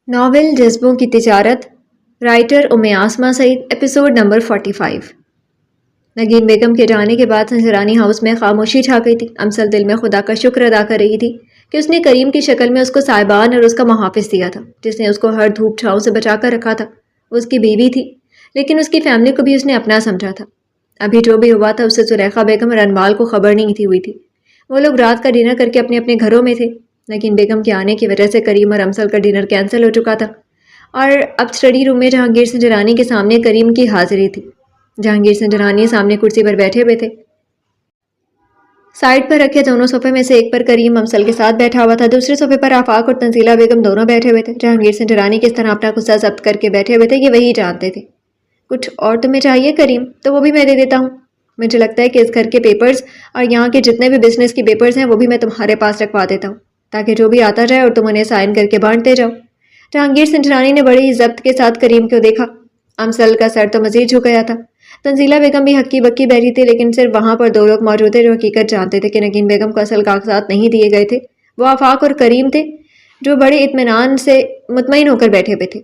Novel جذبوں کی تجارت، writer آسما سعید، episode number 45۔ نگین بیگم کے جانے کے بعد سنجرانی ہاؤس میں خاموشی چھا گئی تھی۔ امسل دل میں خدا کا شکر ادا کر رہی تھی کہ اس نے کریم کی شکل میں اس کو صاحبان اور اس کا محافظ دیا تھا، جس نے اس کو ہر دھوپ چھاؤں سے بچا کر رکھا تھا۔ وہ اس کی بیوی تھی، لیکن اس کی فیملی کو بھی اس نے اپنا سمجھا تھا۔ ابھی جو بھی ہوا تھا اس سے زلیخا بیگم اور انوال کو خبر نہیں تھی ہوئی تھی۔ وہ لوگ رات کا ڈنر کر کے اپنے اپنے گھروں میں تھے۔ نگین بیگم کے آنے کی وجہ سے کریم اور امسل کا ڈنر کینسل ہو چکا تھا، اور اب اسٹڈی روم میں جہانگیر سنجرانی کے سامنے کریم کی حاضری تھی۔ جہانگیر سنجرانی سامنے کرسی پر بیٹھے ہوئے تھے۔ سائڈ پر رکھے دونوں صوفے میں سے ایک پر کریم امسل کے ساتھ بیٹھا ہوا تھا، دوسرے صوفے پر آفاق اور تنزیلہ بیگم دونوں بیٹھے ہوئے تھے۔ جہانگیر سنجرانی کس طرح اپنا غصہ ضبط کر کے بیٹھے ہوئے تھے یہ وہی جانتے تھے۔ کچھ اور تمہیں چاہیے کریم؟ تو وہ بھی میں دے دیتا ہوں۔ مجھے لگتا ہے کہ اس گھر کے پیپرز اور یہاں کے جتنے بھی بزنس کے پیپرز ہیں وہ بھی میں تمہارے پاس رکھوا دیتا ہوں، تاکہ جو بھی آتا جائے اور تم انہیں سائن کر کے بانٹتے جاؤ۔ جہانگیر سنجرانی نے بڑی ضبط کے ساتھ کریم کو دیکھا۔ امسل کا سر تو مزید جھک گیا تھا۔ تنزیلہ بیگم بھی ہکی بکی بیٹھی تھی، لیکن صرف وہاں پر دو لوگ موجود تھے جو حقیقت جانتے تھے کہ نگین بیگم کو اصل کاغذات نہیں دیے گئے تھے۔ وہ آفاق اور کریم تھے، جو بڑے اطمینان سے مطمئن ہو کر بیٹھے ہوئے تھے۔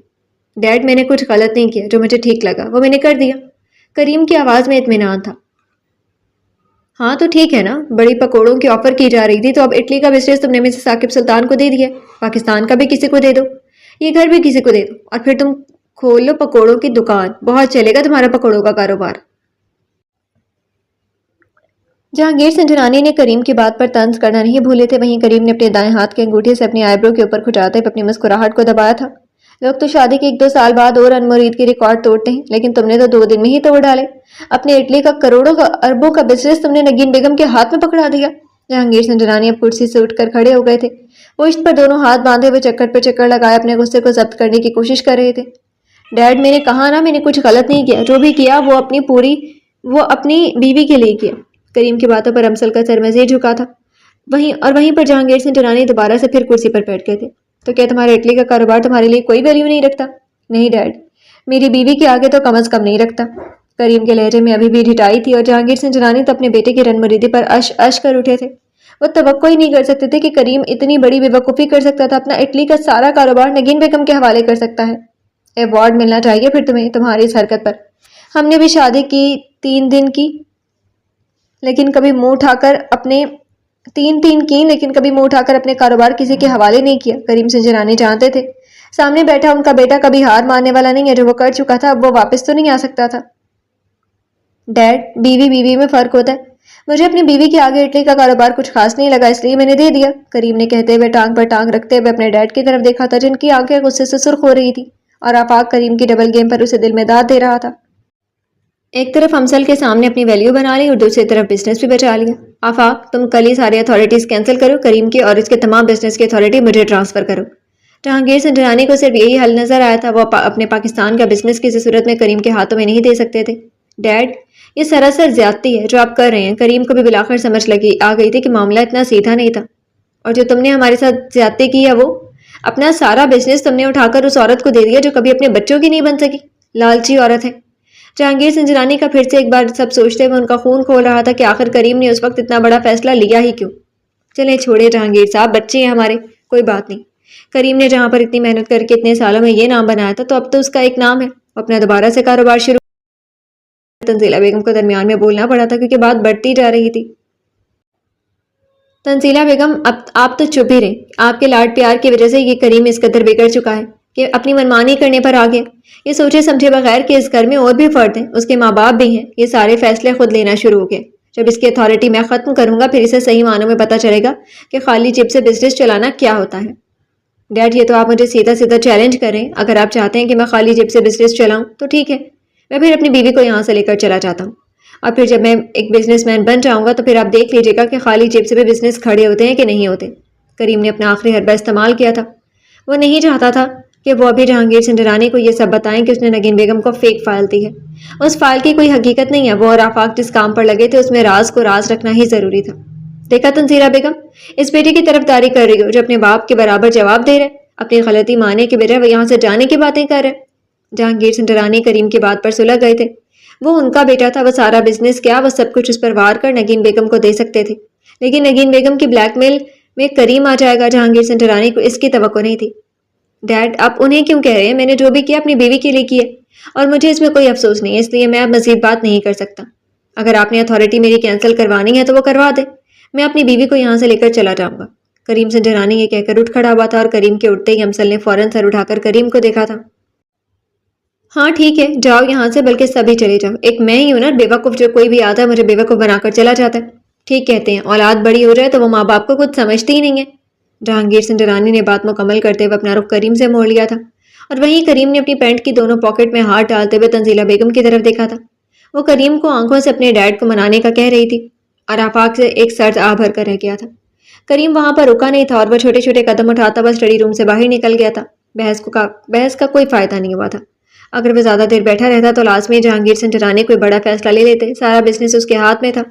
ڈیڈ، میں نے کچھ غلط نہیں کیا، جو مجھے ٹھیک لگا وہ میں نے کر دیا۔ کریم کی آواز میں اطمینان تھا۔ ہاں تو ٹھیک ہے نا، بڑی پکوڑوں کی آفر کی جا رہی تھی تو اب اٹلی کا بزنس تم نے مسز ثاقب سلطان کو دے دیا، پاکستان کا بھی کسی کو دے دو، یہ گھر بھی کسی کو دے دو، اور پھر تم کھول لو پکوڑوں کی دکان، بہت چلے گا تمہارا پکوڑوں کا کاروبار۔ جہانگیر سنجرانی نے کریم کی بات پر طنز کرنا نہیں بھولے تھے۔ وہیں کریم نے اپنے دائیں ہاتھ کے انگوٹھے سے اپنی آئی برو کے اوپر کھجاتے ہوئے اپنی مسکراہٹ کو دبایا تھا۔ لوگ تو شادی کے 1-2 سال بعد اور انمرید کے ریکارڈ توڑتے ہیں، لیکن تم نے تو 2 دن میں ہی توڑ ڈالے۔ اپنے اٹلی کا کروڑوں کا اربوں کا بزنس تم نے نگین بیگم کے ہاتھ میں پکڑا دیا۔ جہانگیر سنجرانی اب کرسی سے اٹھ کر کھڑے ہو گئے تھے۔ وہ عشق پر دونوں ہاتھ باندھے ہوئے چکر پہ چکر لگائے اپنے غصے کو ضبط کرنے کی کوشش کر رہے تھے۔ ڈیڈ، میں نے کہا نا، میں نے کچھ غلط نہیں کیا، جو بھی کیا وہ اپنی بیوی کے لیے کیا۔ کریم کی باتوں پر امسل کا سر مزید جھکا تھا۔ وہیں پر جہانگیر سنجرانی دوبارہ سے پھر کرسی پر بیٹھ گئے تھے۔ تو کیا تمہارے اٹلی کا کاروبار تمہارے لیے کوئی ویلیو نہیں رکھتا؟ نہیں ڈیڈ، میری بیوی کے آگے تو کم از کم نہیں رکھتا۔ کریم کے لہجے میں ابھی بھی ڈھٹائی تھی، اور جہانگیر سنجرانی تو اپنے بیٹے کی رنمریدی پر اش اش کر اٹھے تھے۔ وہ توقع ہی نہیں کر سکتے تھے کہ کریم اتنی بڑی بے وقوفی کر سکتا تھا، اپنا اٹلی کا سارا کاروبار نگین بیگم کے حوالے کر سکتا ہے۔ ایوارڈ ملنا چاہیے پھر تمہیں تمہاری اس حرکت پر۔ ہم نے بھی شادی کی 3 دن کی، لیکن کبھی منہ اٹھا کر اپنے کاروبار کسی کے حوالے نہیں کیا۔ کریم سنجرانی جانتے تھے سامنے بیٹھا ان کا بیٹا کبھی ہار ماننے والا نہیں ہے، جو وہ کر چکا تھا اب وہ واپس تو نہیں آ سکتا تھا۔ ڈیڈ، بیوی میں فرق ہوتا ہے۔ مجھے اپنی بیوی کے آگے اٹلی کا کاروبار کچھ خاص نہیں لگا، اس لیے میں نے دے دیا۔ کریم نے کہتے ہوئے ٹانگ پر ٹانگ رکھتے ہوئے اپنے ڈیڈ کی طرف دیکھا تھا، جن کی آنکھیں غصے سے سرخ ہو رہی تھی، اور آفاق کریم کی ڈبل گیم پر اسے دل میں داد دے رہا تھا۔ ایک طرف امسل کے سامنے اپنی ویلیو بنا لی اور دوسری طرف بزنس بھی بچا لیا۔ آفاق، تم کل ہی ساری اتھارٹیز کینسل کرو، کریم کی اور اس کے تمام بزنس کی اتھارٹی مجھے ٹرانسفر کرو۔ جہانگیر سنجرانی کو صرف یہی حل نظر آیا تھا۔ وہ اپنے پاکستان کا بزنس کسی صورت میں کریم کے ہاتھوں میں نہیں دے سکتے تھے۔ ڈیڈ، یہ سراسر زیادتی ہے جو آپ کر رہے ہیں۔ کریم کو بھی بالآخر سمجھ آ گئی تھی کہ معاملہ اتنا سیدھا نہیں تھا، اور جو تم نے ہمارے ساتھ زیادتی کی ہے وہ اپنا سارا بزنس تم نے اٹھا کر اس عورت کو دے دیا جو کبھی اپنے بچوں کی نہیں بن سکی، لالچی عورت ہے۔ جہانگیر سنجرانی کا پھر سے ایک بار سب سوچتے ہوئے ان کا خون کھول رہا تھا کہ آخر کریم نے اس وقت اتنا بڑا فیصلہ لیا ہی کیوں۔ چلیں چھوڑے جہانگیر صاحب، بچے ہیں ہمارے، کوئی بات نہیں۔ کریم نے جہاں پر اتنی محنت کر کے اتنے سالوں میں یہ نام بنایا تھا تو اب تو اس کا ایک نام ہے، وہ اپنا دوبارہ سے کاروبار شروع۔ تنزیلہ بیگم کو درمیان میں بولنا پڑا تھا کیونکہ بات بڑھتی جا رہی تھی۔ تنزیلہ بیگم، آپ تو چپ ہی رہیں۔ آپ کے لاڈ پیار کی وجہ سے یہ کریم اس قدر بگڑ چکا ہے کہ اپنی منمانی کرنے پر آ گیا۔ یہ سوچے سمجھے بغیر کہ اس گھر میں اور بھی فرد ہیں، اس کے ماں باپ بھی ہیں، یہ سارے فیصلے خود لینا شروع ہو گئے۔ جب اس کی اتھارٹی میں ختم کروں گا پھر اسے صحیح معنوں میں پتہ چلے گا کہ خالی جیب سے بزنس چلانا کیا ہوتا ہے۔ ڈیڈ، یہ تو آپ مجھے سیدھا چیلنج کریں۔ اگر آپ چاہتے ہیں کہ میں خالی جیب سے بزنس چلاؤں تو ٹھیک ہے، میں پھر اپنی بیوی کو یہاں سے لے کر چلا جاتا ہوں، اور پھر جب میں ایک بزنس مین بن جاؤں گا تو پھر آپ دیکھ لیجیے گا کہ خالی جیب سے بھی بزنس کھڑے ہوتے ہیں کہ نہیں ہوتے۔ کریم نے اپنا آخری حربہ استعمال کیا تھا۔ وہ نہیں چاہتا تھا کہ وہ ابھی جہانگیر سنجرانی کو یہ سب بتائیں کہ اس نے نگین بیگم کو فیک فائل دی ہے۔ اس فائل کی کوئی حقیقت نہیں ہے، وہ اور آفاق جس کام پر لگے تھے اس میں راز کو راز رکھنا ہی ضروری تھا۔ دیکھا تنزیلہ بیگم، اس بیٹے کی طرفداری کر رہی ہو جو اپنے باپ کے برابر جواب دے رہے، اپنی غلطی ماننے کے بجائے وہ یہاں سے جانے کی باتیں کر رہے۔ جہانگیر سنجرانی کریم کی بات پر سلجھ گئے تھے۔ وہ ان کا بیٹا تھا، وہ سارا بزنس کیا وہ سب کچھ اس پر وار کر نگین بیگم کو دے سکتے تھے، لیکن نگین بیگم کی بلیک میل میں کریم آ جائے گا، جہانگیر سنجرانی کو اس کی توقع نہیں تھی۔ ڈیڈ آپ انہیں کیوں کہہ رہے ہیں؟ میں نے جو بھی کیا اپنی بیوی کے لیے کیا اور مجھے اس میں کوئی افسوس نہیں ہے، اس لیے میں اب مزید بات نہیں کر سکتا۔ اگر آپ نے اتھارٹی میری کینسل کروانی ہے تو وہ کروا دیں، میں اپنی بیوی کو یہاں سے لے کر چلا جاؤں گا۔ کریم سنجرانی یہ کہہ کر اٹھ کھڑا ہوا تھا اور کریم کے اٹھتے ہی امسل نے فوراً سر اٹھا کر کریم کو دیکھا تھا۔ ہاں ٹھیک ہے، جاؤ یہاں سے، بلکہ سبھی چلے جاؤ، ایک میں ہی ہوں نا بیوقوف جو کوئی بھی آتا ہے مجھے بیوقوف بنا کر چلا جاتا ہے۔ ٹھیک کہتے ہیں، اولاد بڑی ہو جائے تو وہ ماں باپ کو کچھ سمجھتی ہی نہیں ہے۔ جہانگیر سنجرانی نے بات مکمل کرتے ہوئے اپنا رخ کریم سے موڑ لیا تھا اور وہیں کریم نے اپنی پینٹ کی دونوں پاکٹ میں ہاتھ ڈالتے ہوئے تنزیلہ بیگم کی طرف دیکھا تھا۔ وہ کریم کو آنکھوں سے اپنے ڈیڈ کو منانے کا کہہ رہی تھی اور آفاق سے ایک سرد آہ بھر کر رہ گیا تھا۔ کریم وہاں پر رکا نہیں تھا اور وہ چھوٹے چھوٹے قدم اٹھاتا ہوا اسٹڈی روم سے باہر نکل گیا تھا۔ بحث کا کوئی فائدہ نہیں ہوا تھا۔ اگر وہ زیادہ دیر بیٹھا رہتا تو لازمی جہانگیر سنجرانی کوئی بڑا فیصلہ لے لیتے، سارا بزنس اس کے ہاتھ میں تھا۔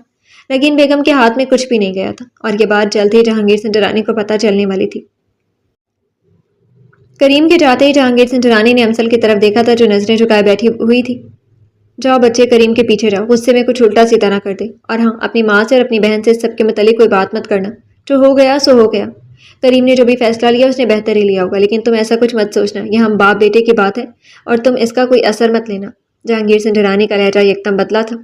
نگین بیگم کے ہاتھ میں کچھ بھی نہیں گیا تھا اور یہ بات جلد ہی جہانگیر سنجرانی کو پتہ چلنے والی تھی۔ کریم کے جاتے ہی جہانگیر سنجرانی نے امسل کی طرف دیکھا تھا جو نظریں جھکائے بیٹھی ہوئی تھی۔ جاؤ بچے، کریم کے پیچھے جاؤ، غصے میں کچھ الٹا سیدھا نہ کر دے، اور ہاں اپنی ماں سے اور اپنی بہن سے اس سب کے متعلق کوئی بات مت کرنا، جو ہو گیا سو ہو گیا۔ کریم نے جو بھی فیصلہ لیا اس نے بہتر ہی لیا ہوگا، لیکن تم ایسا کچھ مت سوچنا، یہ ہم باپ بیٹے کی بات ہے اور تم اس کا کوئی اثر مت لینا۔ جہانگیر سنجرانی کا لہجہ یکدم بدلا تھا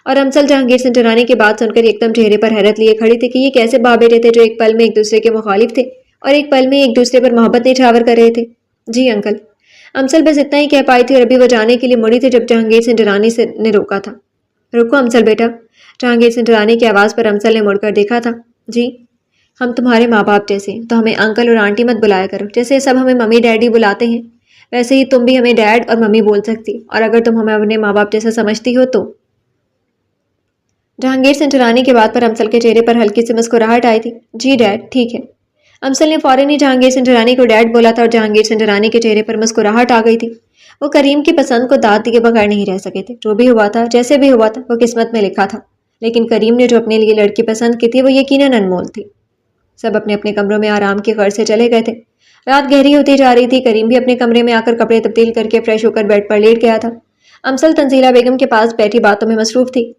اور امسل جہانگیر سنجرانی کی بات سن کر یکدم چہرے پر حیرت لیے کھڑی تھی کہ یہ کیسے باپ بیٹے تھے جو ایک پل میں ایک دوسرے کے مخالف تھے اور ایک پل میں ایک دوسرے پر محبت نچھاور کر رہے تھے۔ جی انکل، امسل بس اتنا ہی کہہ پائی تھی اور ابھی وہ جانے کے لیے مڑی تھی جب جہانگیر سنجرانی نے روکا تھا۔ رکو امسل بیٹا۔ جہانگیر سنجرانی کی آواز پر امسل نے مڑ کر دیکھا تھا۔ جی، ہم تمہارے ماں باپ جیسے ہیں تو ہمیں انکل اور آنٹی مت بلایا کرو، جیسے سب ہمیں ممی ڈیڈی بلاتے ہیں ویسے ہی تم بھی ہمیں ڈیڈ اور ممی بول سکتی، اور اگر تم ہمیں اپنے ماں باپ جیسا سمجھتی ہو تو۔ جہانگیر سنجرانی کی بات پر امسل کے چہرے پر ہلکی سی مسکراہٹ آئی تھی۔ جی ڈیڈ ٹھیک ہے۔ امسل نے فوراً ہی جہانگیر سنجرانی کو ڈیڈ بولا تھا اور جہانگیر سنجرانی کے چہرے پر مسکراہٹ آ گئی تھی۔ وہ کریم کی پسند کو داد دیے بغیر نہیں رہ سکے تھے۔ جو بھی ہوا تھا، جیسے بھی ہوا تھا، وہ قسمت میں لکھا تھا، لیکن کریم نے جو اپنے لیے لڑکی پسند کی تھی وہ یقیناً انمول تھی۔ سب اپنے اپنے کمروں میں آرام کی غرض سے چلے گئے تھے۔ رات گہری ہوتی جا رہی تھی۔ کریم بھی اپنے کمرے میں آ کر کپڑے تبدیل کر کے فریش ہو کر بیڈ پر لیٹ گیا تھا۔ امسل تنزیلہ بیگم کے پاس بیٹھی باتوں میں مصروف تھی۔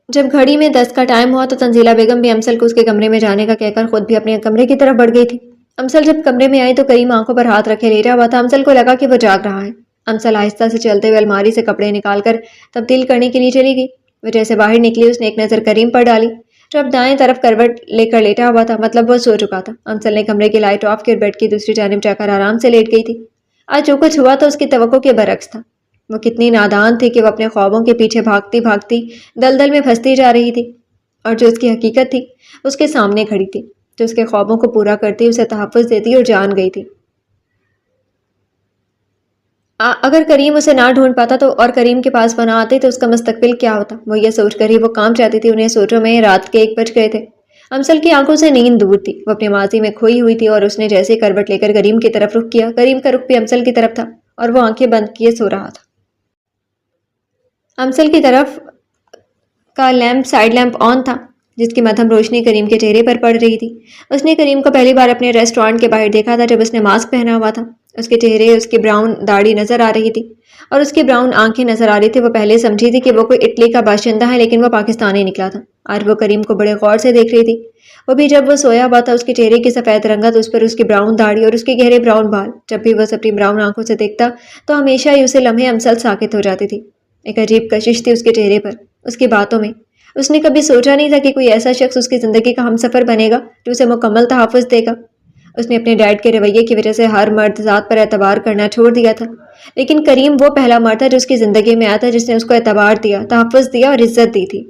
جب گھڑی میں 10 کا ٹائم ہوا تو تنزیلہ بیگم بھی امسل کو اس کے کمرے میں جانے کا کہہ کر خود بھی اپنے کمرے کی طرف بڑھ گئی تھی۔ امسل جب کمرے میں آئی تو کریم آنکھوں پر ہاتھ رکھے لیٹا ہوا تھا۔ امسل کو لگا کہ وہ جاگ رہا ہے۔ امسل آہستہ سے چلتے ہوئے الماری سے کپڑے نکال کر تبدیل کرنے کے لیے چلی گئی۔ وہ جیسے باہر نکلی اس نے ایک نظر کریم پر ڈالی جو اب دائیں طرف کروٹ لے کر لیٹا ہوا تھا، مطلب وہ سو چکا تھا۔ امسل نے کمرے کی لائٹ آف کی اور بیڈ کی دوسری جانب جا کر آرام سے لیٹ گئی تھی۔ آج جو کچھ ہوا تو اس کی توقع کے برعکس تھا۔ وہ کتنی نادان تھی کہ وہ اپنے خوابوں کے پیچھے بھاگتی بھاگتی دلدل میں پھنستی جا رہی تھی، اور جو اس کی حقیقت تھی اس کے سامنے کھڑی تھی، جو اس کے خوابوں کو پورا کرتی، اسے تحفظ دیتی اور جان گئی تھی۔ اگر کریم اسے نہ ڈھونڈ پاتا تو اور کریم کے پاس وہ نہ آتی تو اس کا مستقبل کیا ہوتا؟ وہ یہ سوچ کر ہی وہ کام چاہتی تھی۔ انہیں سوچوں میں رات کے 1 بج گئے تھے۔ امسل کی آنکھوں سے نیند دور تھی، وہ اپنے ماضی میں کھوئی ہوئی تھی اور اس نے جیسے کروٹ لے کر کریم کی طرف رخ کیا، کریم کا رخ بھی امسل کی طرف تھا اور وہ آنکھیں بند کیے سو رہا تھا۔ امسل کی طرف کا سائیڈ لیمپ آن تھا جس کی مدھم روشنی کریم کے چہرے پر پڑ رہی تھی۔ اس نے کریم کو پہلی بار اپنے ریسٹورانٹ کے باہر دیکھا تھا جب اس نے ماسک پہنا ہوا تھا۔ اس کے چہرے، اس کی براؤن داڑھی نظر آ رہی تھی اور اس کی براؤن آنکھیں نظر آ رہی تھی۔ وہ پہلے سمجھی تھی کہ وہ کوئی اٹلی کا باشندہ ہے، لیکن وہ پاکستانی نکلا تھا۔ آج وہ کریم کو بڑے غور سے دیکھ رہی تھی، وہ بھی جب وہ سویا ہوا تھا۔ اس کے چہرے کی سفید رنگت، اس پر اس کی براؤن داڑھی اور اس کے گہرے براؤن بال، جب بھی وہ اپنی براؤن آنکھوں سے دیکھتا تو ہمیشہ ہی اسے لمحے امسل ساکت ہو جاتی تھی۔ ایک عجیب کشش تھی اس کے چہرے پر، اس کی باتوں میں۔ اس نے کبھی سوچا نہیں تھا کہ کوئی ایسا شخص اس کی زندگی کا ہمسفر بنے گا جو اسے مکمل تحفظ دے گا۔ اس نے اپنے ڈیڈ کے رویے کی وجہ سے ہر مرد ذات پر اعتبار کرنا چھوڑ دیا تھا، لیکن کریم وہ پہلا مرد تھا جو اس کی زندگی میں آیا تھا جس نے اس کو اعتبار دیا، تحفظ دیا اور عزت دی تھی۔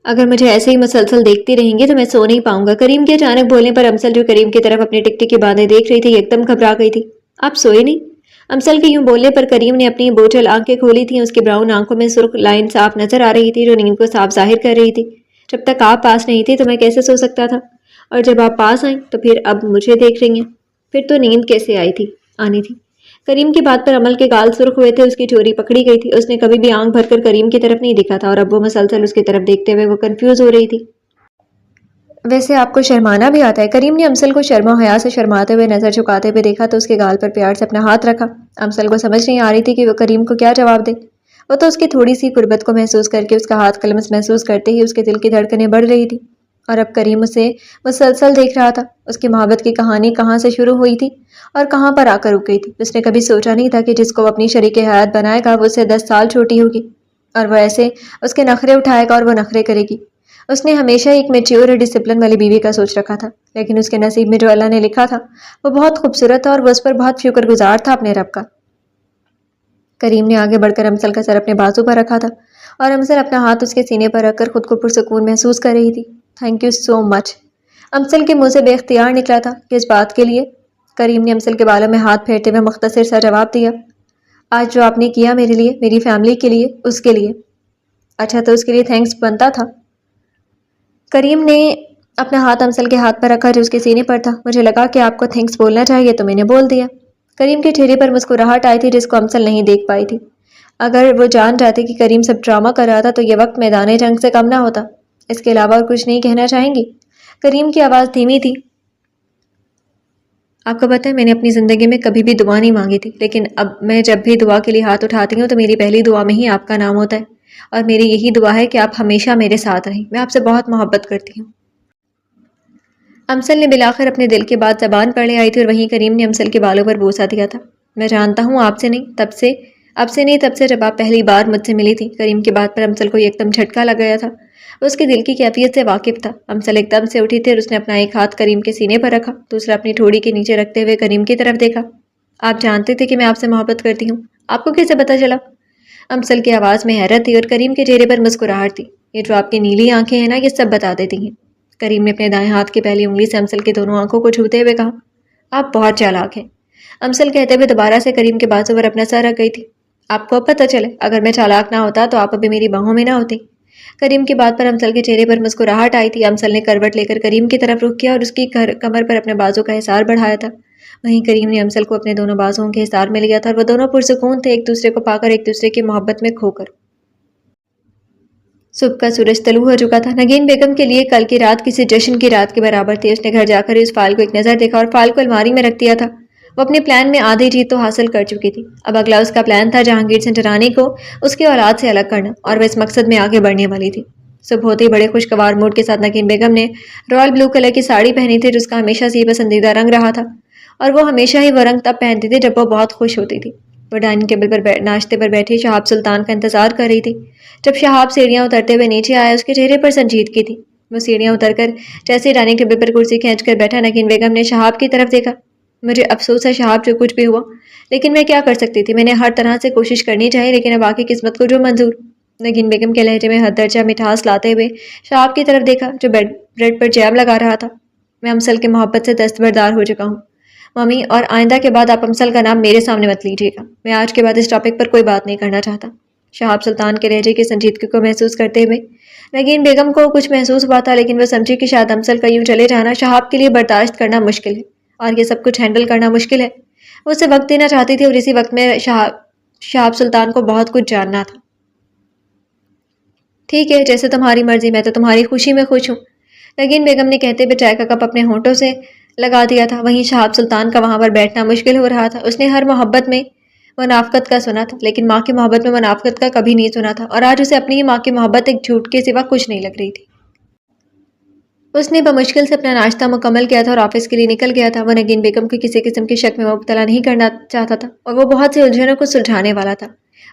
اگر مجھے ایسے ہی مسلسل دیکھتی رہیں گی تو میں سو نہیں پاؤں گا۔ کریم کے اچانک بولنے پر امسل جو کریم کی طرف اپنی ٹک ٹکی باندھے دیکھ رہی تھی یکدم گھبرا گئی تھی۔ آپ سوئے نہیں؟ امسل کے یوں بولنے پر کریم نے اپنی بوجھل آنکھیں کھولی تھیں۔ اس کی براؤن آنکھوں میں سرخ لائن صاف نظر آ رہی تھی جو نیند کو صاف ظاہر کر رہی تھی۔ جب تک آپ پاس نہیں تھی تو میں کیسے سو سکتا تھا، اور جب آپ پاس آئیں تو پھر اب مجھے دیکھ رہی ہیں، پھر تو نیند کیسے آنی تھی؟ کریم کی بات پر عمل کے گال سرخ ہوئے تھے، اس کی چوری پکڑی گئی تھی۔ اس نے کبھی بھی آنکھ بھر کر کریم کی طرف نہیں دیکھا تھا اور اب وہ مسلسل اس کی طرف دیکھتے ہوئے وہ کنفیوز ہو رہی تھی۔ ویسے آپ کو شرمانا بھی آتا ہے؟ کریم نے امسل کو شرم و حیا سے شرماتے ہوئے نظر جھکاتے ہوئے دیکھا تو اس کے گال پر پیار سے اپنا ہاتھ رکھا۔ امسل کو سمجھ نہیں آ رہی تھی کہ وہ کریم کو کیا جواب دے۔ وہ تو اس کی تھوڑی سی قربت کو محسوس کر کے، اس کا ہاتھ قلمس محسوس کرتے ہی اس کے دل کی دھڑکنیں بڑھ رہی تھی اور اب کریم اسے مسلسل دیکھ رہا تھا. اس کی محبت کی کہانی کہاں سے شروع ہوئی تھی اور کہاں پر آ کر رک گئی تھی. اس نے کبھی سوچا نہیں تھا کہ جس کو وہ اپنی شریک حیات بنائے گا وہ اسے 10 سال چھوٹی ہوگی اور وہ ایسے اس کے نخرے اٹھائے گا اور وہ نخرے کرے گی. اس نے ہمیشہ ایک میچیور اور ڈسپلن والی بیوی کا سوچ رکھا تھا، لیکن اس کے نصیب میں جو اللہ نے لکھا تھا وہ بہت خوبصورت تھا اور وہ اس پر بہت شکر گزار تھا اپنے رب کا. کریم نے آگے بڑھ کر امسل کا سر اپنے بازو پر رکھا تھا اور امسل اپنا ہاتھ اس کے سینے پر رکھ کر خود کو پرسکون محسوس کر رہی تھی. تھینک یو سو مچ. امسل کے منہ سے بے اختیار نکلا تھا. کس بات کے لیے؟ کریم نے امسل کے بالوں میں ہاتھ پھیرتے ہوئے مختصر سا جواب دیا. آج جو آپ نے کیا میرے لیے، میری فیملی کے لیے، اس کے لیے. اچھا تو اس کے لیے تھینکس بنتا تھا. کریم نے اپنا ہاتھ امسل کے ہاتھ پر رکھا جو اس کے سینے پر تھا. مجھے لگا کہ آپ کو تھینکس بولنا چاہیے تو میں نے بول دیا. کریم کے چہرے پر مسکراہٹ آئی تھی جس کو امسل نہیں دیکھ پائی تھی. اگر وہ جان جاتے کہ کریم سب ڈرامہ کر رہا تھا تو یہ وقت میدان جنگ سے کم نہ ہوتا. اس کے علاوہ اور کچھ نہیں کہنا چاہیں گی؟ کریم کی آواز دھیمی تھی. آپ کو پتہ ہے میں نے اپنی زندگی میں کبھی بھی دعا نہیں مانگی تھی، لیکن اب میں جب بھی دعا کے لیے ہاتھ اٹھاتی ہوں تو میری پہلی دعا میں ہی آپ کا نام ہوتا ہے، اور میری یہی دعا ہے کہ آپ ہمیشہ میرے ساتھ رہیں. میں آپ سے بہت محبت کرتی ہوں. امسل نے بالآخر اپنے دل کی بات زبان پر لے آئی تھی اور وہیں کریم نے امسل کے بالوں پر بوسہ دیا تھا. میں جانتا ہوں آپ سے نہیں، تب سے جب آپ پہلی بار مجھ سے ملی تھی. کریم کی بات پر امسل کو ایک دم جھٹکا لگ گیا تھا. وہ اس کے دل کی کیفیت سے واقف تھا. امسل ایک دم سے اٹھی تھی اور اس نے اپنا ایک ہاتھ کریم کے سینے پر رکھا، دوسرا اپنی ٹھوڑی کے نیچے رکھتے ہوئے کریم کی طرف دیکھا. آپ جانتے تھے کہ میں آپ سے محبت کرتی ہوں؟ آپ کو کیسے پتہ چلا؟ امسل کی آواز میں حیرت تھی اور کریم کے چہرے پر مسکراہٹ تھی. یہ جو آپ کی نیلی آنکھیں ہیں نا، یہ سب بتا دیتی ہیں. کریم نے اپنے دائیں ہاتھ کی پہلی انگلی سے امسل کی دونوں آنکھوں کو چھوتے ہوئے کہا. آپ بہت چالاک ہیں. امسل کہتے ہوئے دوبارہ سے کریم کے بازو پر اپنا سر رکھ گئی تھی. آپ کو اب پتہ چلے، اگر میں چالاک نہ ہوتا تو آپ ابھی میری باہوں میں نہ ہوتی. کریم کی بات پر امسل کے چہرے پر مسکراہٹ آئی تھی. امسل نے کروٹ لے کر کریم کی طرف رخ کیا اور اس کی کمر پر اپنے بازو کا حصار بڑھایا تھا. وہیں کریم نے امسل کو اپنے دونوں بازوؤں کے حصار میں لیا تھا اور وہ دونوں پرسکون تھے، ایک دوسرے کو پا کر، ایک دوسرے کی محبت میں کھو کر. صبح کا سورج طلوع ہو چکا تھا. نگین بیگم کے لیے کل کی رات کسی جشن کی رات کے برابر تھی. اس نے گھر جا کر اس فائل کو ایک نظر دیکھا اور فائل کو الماری میں رکھ دیا تھا. وہ اپنے پلان میں آدھی جیت تو حاصل کر چکی تھی. اب اگلا اس کا پلان تھا جہانگیر سنجرانی کو اس کی اولاد سے الگ کرنا، اور وہ اس مقصد میں آگے بڑھنے والی تھی. صبح ہوتے ہی بڑے خوشگوار موڈ کے ساتھ نگین بیگم نے رائل بلو کلر کی ساڑی پہنی تھی جو اس کا ہمیشہ سے ہی پسندیدہ رنگ رہا تھا، اور وہ ہمیشہ ہی وہ رنگ تب پہنتی تھی جب وہ بہت خوش ہوتی تھی. وہ ڈائننگ ٹیبل پر ناشتے پر بیٹھی شہاب سلطان کا انتظار کر رہی تھی. جب شہاب سیڑھیاں اترتے ہوئے نیچے آیا اس کے چہرے پر سنجیدگی تھی. وہ سیڑھیاں اتر کر جیسے ڈائننگ ٹیبل پر کرسی کھینچ کر بیٹھا، نگین بیگم نے شہاب کی طرف دیکھا. مجھے افسوس ہے شہاب جو کچھ بھی ہوا، لیکن میں کیا کر سکتی تھی؟ میں نے ہر طرح سے کوشش کرنی چاہیے، لیکن اب آگے قسمت کو جو منظور. نگین بیگم کے لہجے میں حد درجہ مٹھاس لاتے ہوئے شہاب کی طرف دیکھا جو بریڈ پر جیم لگا رہا تھا. میں امسل کی محبت سے دستبردار ہو چکا ہوں ممی، اور آئندہ کے بعد آپ امسل کا نام میرے سامنے مت لیجیے گا. میں آج کے بعد اس ٹاپک پر کوئی بات نہیں کرنا چاہتا. شہاب سلطان کے لہجے کی سنجیدگی کو محسوس کرتے ہوئے نگین بیگم کو کچھ محسوس ہوا تھا، لیکن وہ سمجھی کہ شاید امسل کا یوں چلے جانا شہاب کے لیے برداشت کرنا مشکل ہے، اور یہ سب کچھ ہینڈل کرنا مشکل ہے. وہ اسے وقت دینا چاہتی تھی اور اسی وقت میں شہاب سلطان کو بہت کچھ جاننا تھا. ٹھیک ہے، جیسے تمہاری مرضی، میں تو تمہاری خوشی میں خوش ہوں. نگین بیگم نے کہتے ہوئے چائے کا کپ اپنے ہونٹوں سے لگا دیا تھا. وہیں شہاب سلطان کا وہاں پر بیٹھنا مشکل ہو رہا تھا. اس نے ہر محبت میں منافقت کا سنا تھا، لیکن ماں کی محبت میں منافقت کا کبھی نہیں سنا تھا، اور آج اسے اپنی ہی ماں کی محبت ایک جھوٹ کے سوا کچھ نہیں لگ رہی تھی. اس نے بمشکل سے اپنا ناشتہ مکمل کیا تھا اور آفس کے لیے نکل گیا تھا. وہ نگین بیگم کو کسی قسم کے شک میں مبتلا نہیں کرنا چاہتا تھا، اور وہ بہت سی الجھنوں کو سلجھانے والا تھا.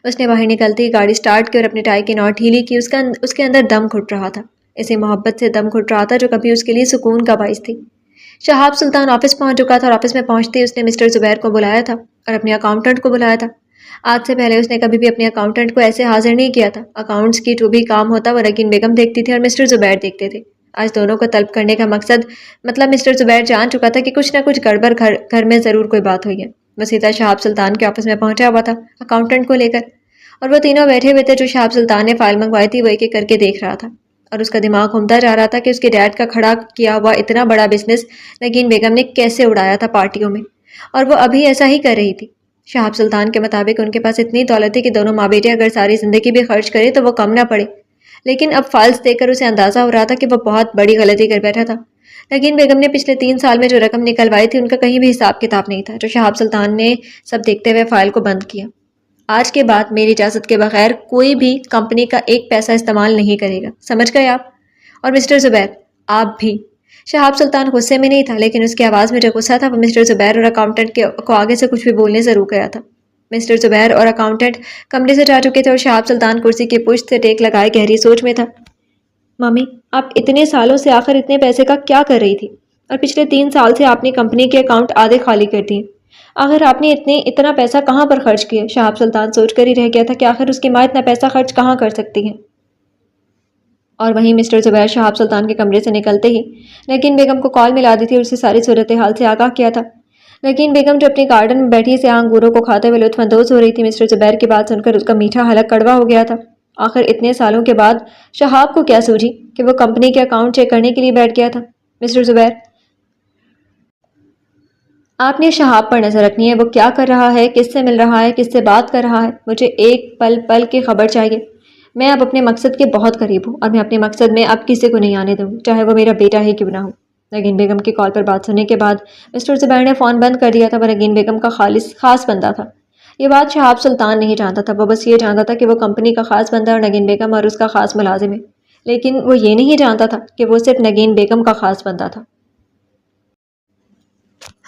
اس نے باہر نکلتے ہی گاڑی سٹارٹ کی اور اپنے ٹائی کی نوٹ ڈھیلی کی. اس کے اندر دم گھٹ رہا تھا، اسے محبت سے دم گھٹ رہا تھا جو کبھی اس کے لیے سکون کا باعث تھی. شہاب سلطان آفس پہنچ چکا تھا اور آفس میں پہنچتے ہی اس نے مسٹر زبیر کو بلایا تھا اور اپنے اکاؤنٹنٹ کو بلایا تھا. آج سے پہلے اس نے کبھی بھی اپنے اکاؤنٹنٹ کو ایسے حاضر نہیں کیا تھا. اکاؤنٹس کی جو بھی کام ہوتا وہ نگین بیگم دیکھتی تھی اور مسٹر زبیر دیکھتے تھے. آج دونوں کو طلب کرنے کا مطلب مسٹر زبیر جان چکا تھا کہ کچھ نہ کچھ گڑبڑ گھر میں ضرور کوئی بات ہوئی ہے. وہ سیدھا شہاب سلطان کے آفس میں پہنچا ہوا تھا اکاؤنٹنٹ کو لے کر، اور وہ تینوں بیٹھے ہوئے تھے. جو شہاب سلطان نے فائل منگوائی تھی وہ ایک ایک کر کے دیکھ رہا تھا، اور اس کا دماغ گھومتا جا رہا تھا کہ اس کے ڈیڈ کا کھڑا کیا ہوا اتنا بڑا بزنس نگین بیگم نے کیسے اڑایا تھا پارٹیوں میں، اور وہ ابھی ایسا ہی کر رہی تھی. شہاب سلطان کے مطابق ان کے پاس اتنی دولت تھی کہ دونوں ماں بیٹے اگر ساری زندگی بھی خرچ کرے تو وہ کم نہ پڑے، لیکن اب فائلز دیکھ کر اسے اندازہ ہو رہا تھا کہ وہ بہت بڑی غلطی کر بیٹھا تھا. نگین بیگم نے پچھلے 3 سال میں جو رقم نکلوائی تھی ان کا کہیں بھی حساب کتاب نہیں تھا. جو شہاب سلطان نے سب دیکھتے ہوئے فائل کو بند کیا. آج کے بعد میری اجازت کے بغیر کوئی بھی کمپنی کا ایک پیسہ استعمال نہیں کرے گا، سمجھ گئے آپ؟ اور مسٹر زبیر، آپ بھی۔ شہاب سلطان غصے میں نہیں تھا، لیکن اس کی آواز میں جو غصہ تھا وہ مسٹر زبیر اور اکاؤنٹنٹ کو آگے سے کچھ بھی بولنے سے رک گیا تھا۔ مسٹر زبیر اور اکاؤنٹنٹ کمرے سے جا چکے تھے اور شہاب سلطان کرسی کی پشت سے ٹیک لگائے گہری سوچ میں تھا۔ ممی، آپ اتنے سالوں سے آخر اتنے پیسے کا کیا کر رہی تھی؟ اور پچھلے 3 سال سے آپ نے کمپنی کے اکاؤنٹ آدھے خالی کر دیے۔ آخر آپ نے اتنا پیسہ کہاں پر خرچ کیا؟ شہاب سلطان سوچ کر ہی رہ گیا تھا کہ آخر اس کی ماں اتنا پیسہ خرچ کہاں کر سکتی ہے۔ اور وہیں مسٹر زبیر شہاب سلطان کے کمرے سے نکلتے ہی نگین بیگم کو کال ملا دی تھی اور اسے ساری صورتحال سے آگاہ کیا تھا۔ نگین بیگم جو اپنی گارڈن میں بیٹھی سیاہ انگوروں کو کھاتے ہوئے لطف اندوز ہو رہی تھی، مسٹر زبیر کی بات سن کر اس کا میٹھا حلق کڑوا ہو گیا تھا۔ آخر اتنے سالوں کے بعد شہاب کو کیا سوجھی کہ وہ کمپنی کے اکاؤنٹ چیک کرنے کے لیے بیٹھ گیا تھا؟ مسٹر زبیر، آپ نے شہاب پر نظر رکھنی ہے، وہ کیا کر رہا ہے، کس سے مل رہا ہے، کس سے بات کر رہا ہے، مجھے ایک پل پل کی خبر چاہیے۔ میں اب اپنے مقصد کے بہت قریب ہوں اور میں اپنے مقصد میں اب کسی کو نہیں آنے دوں گی، چاہے وہ میرا بیٹا ہی کیوں نہ ہو۔ نگین بیگم کی کال پر بات سننے کے بعد مسٹر زبیر نے فون بند کر دیا تھا۔ وہ نگین بیگم کا خاص بندہ تھا۔ یہ بات شہاب سلطان نہیں جانتا تھا، وہ بس یہ جانتا تھا کہ وہ کمپنی کا خاص بندہ اور نگین بیگم اور اس کا خاص ملازم ہے، لیکن وہ یہ نہیں جانتا تھا کہ وہ صرف نگین بیگم کا خاص بندہ تھا۔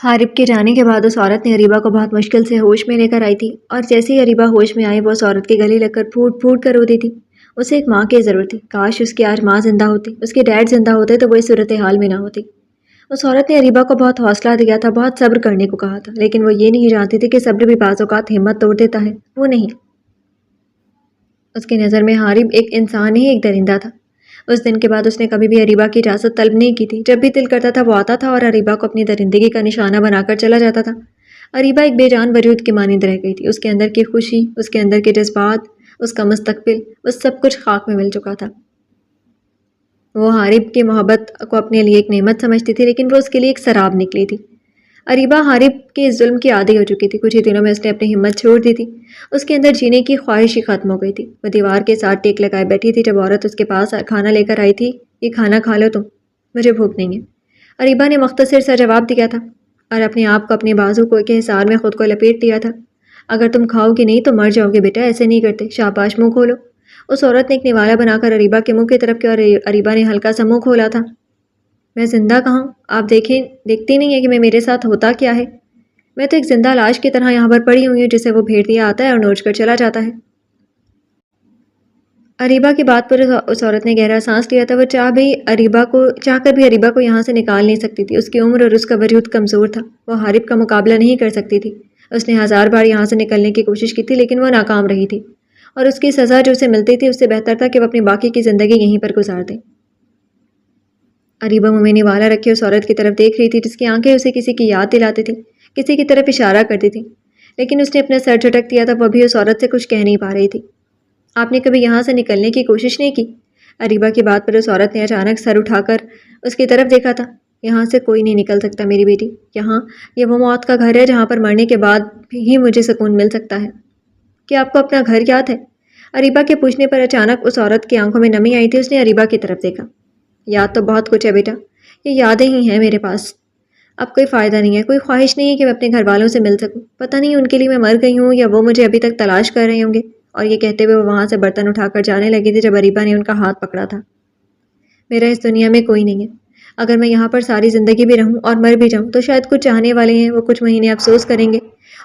حارب کے جانے کے بعد اس عورت نے اریبہ کو بہت مشکل سے ہوش میں لے کر آئی تھی، اور جیسے ہی اریبہ ہوش میں آئی وہ اس عورت کے گلے لگ کر پھوٹ پھوٹ کر روتی تھی۔ اسے ایک ماں کی ضرورت تھی، کاش اس کی آج ماں زندہ ہوتی، اس کے ڈیڈ زندہ ہوتے تو وہ اس صورتحال میں نہ ہوتی۔ اس عورت نے اریبہ کو بہت حوصلہ دیا تھا، بہت صبر کرنے کو کہا تھا، لیکن وہ یہ نہیں جانتی تھی کہ صبر بھی بعض اوقات ہمت توڑ دیتا ہے۔ وہ نہیں، اس کی نظر میں حارب ایک انسان ہی ایک درندہ تھا۔ اس دن کے بعد اس نے کبھی بھی اریبہ کی اجازت طلب نہیں کی تھی۔ جب بھی دل کرتا تھا وہ آتا تھا اور اریبہ کو اپنی درندگی کا نشانہ بنا کر چلا جاتا تھا۔ اریبہ ایک بے جان وجود کی مانند رہ گئی تھی۔ اس کے اندر کی خوشی، اس کے اندر کے جذبات، اس کا مستقبل، وہ سب کچھ خاک میں مل چکا تھا۔ وہ حارب کی محبت کو اپنے لیے ایک نعمت سمجھتی تھی، لیکن وہ اس کے لیے ایک سراب نکلی تھی۔ اریبہ حارب کے ظلم کی عادی ہو چکی تھی۔ کچھ ہی دنوں میں اس نے اپنی ہمت چھوڑ دی تھی۔ اس کے اندر جینے کی خواہش ہی ختم ہو گئی تھی۔ وہ دیوار کے ساتھ ٹیک لگائے بیٹھی تھی جب عورت اس کے پاس کھانا لے کر آئی تھی۔ یہ کھانا کھا لو تم، مجھے بھوک نہیں ہے۔ اریبہ نے مختصر سا جواب دیا تھا اور اپنے آپ کو اپنے بازو کے حصار میں خود کو لپیٹ دیا تھا۔ اگر تم کھاؤ گے نہیں تو مر جاؤ گے بیٹا، ایسے نہیں کرتے، شاباش منہ کھولو۔ اس عورت نے ایک نوالا بنا کر اریبہ کے منہ کی طرف کیا اور اریبہ نے ہلکا سا منہ کھولا تھا۔ میں زندہ کہاں؟ آپ دیکھتی نہیں ہے کہ میرے ساتھ ہوتا کیا ہے؟ میں تو ایک زندہ لاش کی طرح یہاں پر پڑی ہوئی ہوں جسے وہ بھیڑیا آتا ہے اور نوچ کر چلا جاتا ہے۔ اریبہ کی بات پر اس عورت نے گہرا سانس لیا تھا۔ وہ چاہ کر بھی اریبہ کو یہاں سے نکال نہیں سکتی تھی۔ اس کی عمر اور اس کا وجود کمزور تھا، وہ حارب کا مقابلہ نہیں کر سکتی تھی۔ اس نے 1000 بار یہاں سے نکلنے کی کوشش کی تھی لیکن وہ ناکام رہی تھی، اور اس کی سزا جو اسے ملتی تھی اس سے بہتر تھا کہ وہ اپنی باقی کی زندگی یہیں پر گزار دے۔ اریبہ منہ میں نوالا رکھے اس عورت کی طرف دیکھ رہی تھی جس کی آنکھیں اسے کسی کی یاد دلاتی تھی، کسی کی طرف اشارہ کرتی تھی، لیکن اس نے اپنا سر جھٹک دیا تھا۔ وہ بھی اس عورت سے کچھ کہہ نہیں پا رہی تھی۔ آپ نے کبھی یہاں سے نکلنے کی کوشش نہیں کی؟ اریبہ کی بات پر اس عورت نے اچانک سر اٹھا کر اس کی طرف دیکھا تھا۔ یہاں سے کوئی نہیں نکل سکتا میری بیٹی، یہ وہ موت کا گھر ہے جہاں پر مرنے کے بعد ہی مجھے سکون مل سکتا ہے۔ کیا آپ کو اپنا گھر یاد ہے؟ اریبہ کے پوچھنے پر اچانک اس عورت کی آنکھوں میں نمی آئی تھی۔ اس نے اریبہ کی طرف دیکھا۔ یاد تو بہت کچھ ہے بیٹا، یہ یادیں ہی ہیں میرے پاس۔ اب کوئی فائدہ نہیں ہے، کوئی خواہش نہیں ہے کہ میں اپنے گھر والوں سے مل سکوں۔ پتہ نہیں ان کے لیے میں مر گئی ہوں یا وہ مجھے ابھی تک تلاش کر رہے ہوں گے۔ اور یہ کہتے ہوئے وہ وہاں سے برتن اٹھا کر جانے لگی تھی جب اریبہ نے ان کا ہاتھ پکڑا تھا۔ میرا اس دنیا میں کوئی نہیں ہے۔ اگر میں یہاں پر ساری زندگی بھی رہوں اور مر بھی جاؤں تو شاید کچھ چاہنے والے ہیں، وہ کچھ مہینے افسوس کریں گے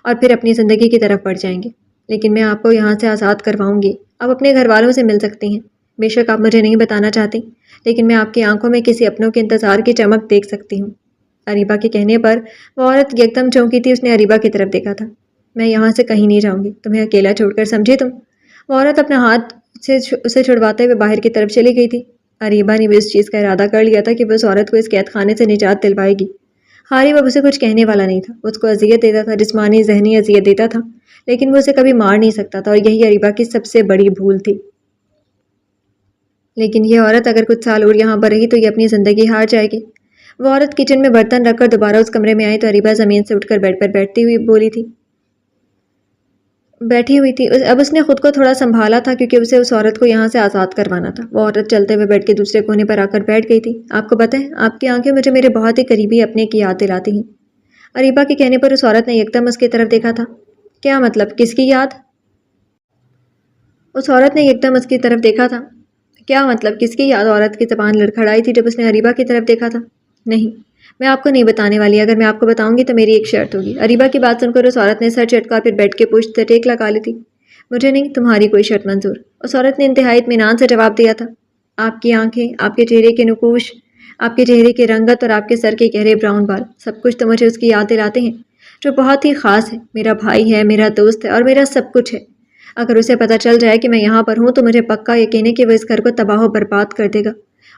اور پھر اپنی زندگی کی طرف بڑھ جائیں گے، لیکن میں آپ کو یہاں سے آزاد کرواؤں گی۔ آپ اپنے گھر والوں سے مل سکتی ہیں، بے شک آپ مجھے نہیں بتانا چاہتی، لیکن میں آپ کی آنکھوں میں کسی اپنوں کے انتظار کی چمک دیکھ سکتی ہوں۔ اریبہ کے کہنے پر وہ عورت یکدم چونکی تھی۔ اس نے اریبہ کی طرف دیکھا تھا۔ میں یہاں سے کہیں نہیں جاؤں گی، تمہیں اکیلا چھوڑ کر، سمجھی تم؟ وہ عورت اپنا ہاتھ سے اسے چھڑواتے ہوئے باہر کی طرف چلی گئی تھی۔ اریبہ نے بھی اس چیز کا ارادہ کر لیا تھا کہ وہ اس عورت کو اس قید خانے سے نجات دلوائے گی۔ حارب اب اسے کچھ کہنے والا نہیں تھا، اس کو اذیت دیتا تھا، جسمانی ذہنی اذیت دیتا تھا، لیکن وہ اسے کبھی مار نہیں سکتا تھا، اور یہی اریبہ کی سب سے بڑی بھول تھی۔ لیکن یہ عورت اگر کچھ سال اور یہاں پر رہی تو یہ اپنی زندگی ہار جائے گی۔ وہ عورت کچن میں برتن رکھ کر دوبارہ اس کمرے میں آئی تو اریبہ زمین سے اٹھ کر بیڈ پر بیٹھی ہوئی تھی۔ اب اس نے خود کو تھوڑا سنبھالا تھا کیونکہ اسے اس عورت کو یہاں سے آزاد کروانا تھا۔ وہ عورت چلتے ہوئے بیڈ کے دوسرے کونے پر آ کر بیٹھ گئی تھی۔ آپ کو پتہ ہے، آپ کی آنکھیں مجھے میرے بہت ہی قریبی اپنے کی یاد دلاتی ہیں۔ اریبہ کے کہنے پر اس عورت نے یکدم اس کی طرف دیکھا تھا۔ کیا مطلب، کس کی یاد؟ اس عورت نے یکدم اس کی طرف دیکھا تھا۔ کیا مطلب؟ کس کی یاد عورت کی زبان لڑکھڑائی تھی جب اس نے اریبہ کی طرف دیکھا تھا۔ نہیں، میں آپ کو نہیں بتانے والی، اگر میں آپ کو بتاؤں گی تو میری ایک شرط ہوگی۔ اریبہ کی بات سن کر اس عورت نے سر چٹکا اور پھر بیڈ کے پشت سے ٹیک لگا لی تھی۔ مجھے نہیں، تمہاری کوئی شرط منظور۔ اس عورت نے انتہائی اطمینان سے جواب دیا تھا۔ آپ کی آنکھیں، آپ کے چہرے کے نقوش، آپ کے چہرے کی رنگت اور آپ کے سر کے گہرے براؤن بال، سب کچھ تو مجھے اس کی یاد دلاتے ہیں، جو بہت ہی خاص ہے، میرا بھائی ہے، میرا دوست ہے اور میرا سب کچھ ہے۔ اگر اسے پتہ چل جائے کہ میں یہاں پر ہوں تو مجھے پکا یقین ہے کہ وہ اس گھر کو تباہ و برباد کر دے گا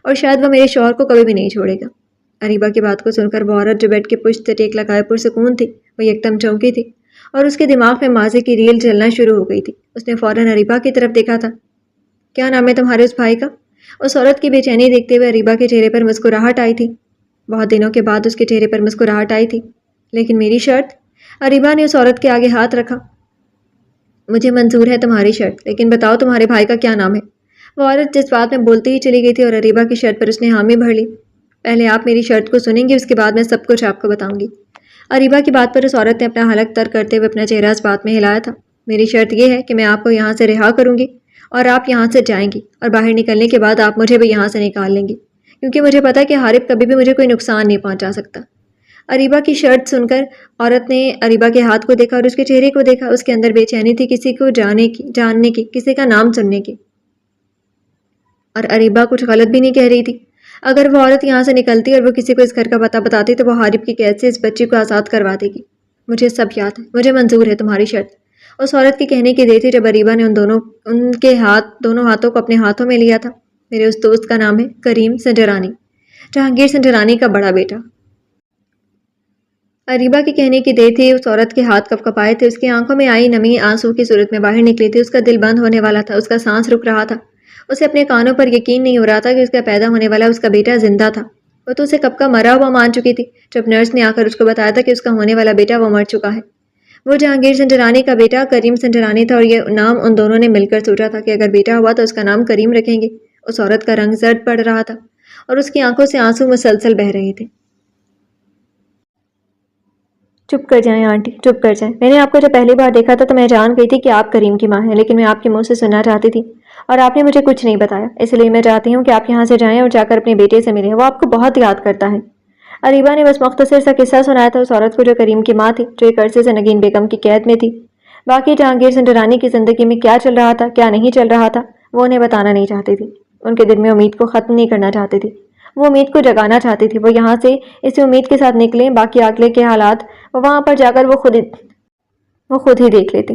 اور شاید وہ میرے شوہر کو کبھی بھی نہیں چھوڑے گا۔ اریبہ کی بات کو سن کر وہ عورت جو بیڈ کے پشت سے ٹیک لگائے پرسکون تھی، وہ یکدم چونکی تھی اور اس کے دماغ میں ماضی کی ریل چلنا شروع ہو گئی تھی۔ اس نے فوراً اریبہ کی طرف دیکھا تھا۔ کیا نام ہے تمہارے اس بھائی کا؟ اس عورت کی بے چینی دیکھتے ہوئے اریبہ کے چہرے پر مسکراہٹ آئی تھی۔ بہت دنوں کے بعد اس کے چہرے پر مسکراہٹ آئی تھی۔ لیکن میری شرط؟ اریبہ نے اس عورت کے آگے ہاتھ رکھا۔ مجھے منظور ہے تمہاری شرط، لیکن بتاؤ تمہارے بھائی کا کیا نام ہے؟ وہ عورت جس بات میں بولتی ہی چلی گئی تھی اور اریبہ کی شرط پر اس نے حامی بھر لی۔ پہلے آپ میری شرط کو سنیں گی، اس کے بعد میں سب کچھ آپ کو بتاؤں گی۔ اریبہ کی بات پر اس عورت نے اپنا حلق تر کرتے ہوئے اپنا چہرہ اس بات میں ہلایا تھا۔ میری شرط یہ ہے کہ میں آپ کو یہاں سے رہا کروں گی اور آپ یہاں سے جائیں گی، اور باہر نکلنے کے بعد آپ مجھے بھی یہاں سے نکال لیں گی، کیونکہ مجھے پتا ہے کہ حارب کبھی بھی مجھے کوئی نقصان نہیں پہنچا سکتا۔ اریبہ کی شرط سن کر عورت نے اریبہ کے ہاتھ کو دیکھا اور اس کے چہرے کو دیکھا۔ اس کے اندر بے چینی تھی، کسی کو جاننے کی، کسی کا نام سننے کی۔ اور اریبہ کچھ غلط بھی نہیں کہہ رہی تھی۔ اگر وہ عورت یہاں سے نکلتی اور وہ کسی کو اس گھر کا پتہ بتاتی تو وہ حارب کی قید سے اس بچی کو آزاد کروا دے گی۔ مجھے سب یاد ہے، مجھے منظور ہے تمہاری شرط۔ اس عورت کے کہنے کی دیر تھی جب اریبہ نے ان کے دونوں ہاتھوں کو اپنے ہاتھوں میں لیا تھا۔ میرے اس دوست کا نام ہے کریم سنجرانی، جہانگیر سنجرانی کا بڑا بیٹا۔ اریبہ کے کہنے کی دیر تھی، اس عورت کے ہاتھ کپ کپائے تھے، اس کی آنکھوں میں آئی نمی آنسو کی صورت میں باہر نکلی تھی، اس کا دل بند ہونے والا تھا، اس کا سانس رک رہا تھا۔ اسے اپنے کانوں پر یقین نہیں ہو رہا تھا کہ اس کا پیدا ہونے والا اس کا بیٹا زندہ تھا۔ وہ تو اسے کب کا مرا ہوا مان چکی تھی جب نرس نے آ کر اس کو بتایا تھا کہ اس کا ہونے والا بیٹا وہ مر چکا ہے۔ وہ جہانگیر سنجرانی کا بیٹا کریم سنجرانی تھا اور یہ نام ان دونوں نے مل کر سوچا تھا کہ اگر بیٹا ہوا تو اس کا نام کریم رکھیں گے۔ اس عورت کا رنگ زرد پڑ رہا تھا اور اس کی آنکھوں سے آنسو مسلسل بہہ رہے تھے۔ چپ کر جائیں آنٹی، چپ کر جائیں۔ میں نے آپ کو جب پہلی بار دیکھا تھا تو میں جان گئی تھی کہ آپ کریم کی ماں ہیں، لیکن میں آپ کے منہ سے سننا چاہتی تھی اور آپ نے مجھے کچھ نہیں بتایا، اس لیے میں چاہتی ہوں کہ آپ یہاں سے جائیں اور جا کر اپنے بیٹے سے ملیں، وہ آپ کو بہت یاد کرتا ہے۔ اریبہ نے بس مختصر سا قصہ سنایا تھا اس عورت کو جو کریم کی ماں تھی، جو ایک عرصے سے نگین بیگم کی قید میں تھی۔ باقی جہانگیر سنجرانی کی زندگی میں کیا چل رہا تھا، کیا نہیں چل رہا تھا، وہ انہیں بتانا نہیں چاہتی تھی۔ ان کے دل میں امید کو ختم نہیں کرنا چاہتی تھی، وہ امید کو جگانا چاہتی تھی۔ وہ یہاں سے اسی امید کے ساتھ نکلیں، باقی آگے کے حالات وہ وہاں پر جا کر وہ خود ہی دیکھ لیتی۔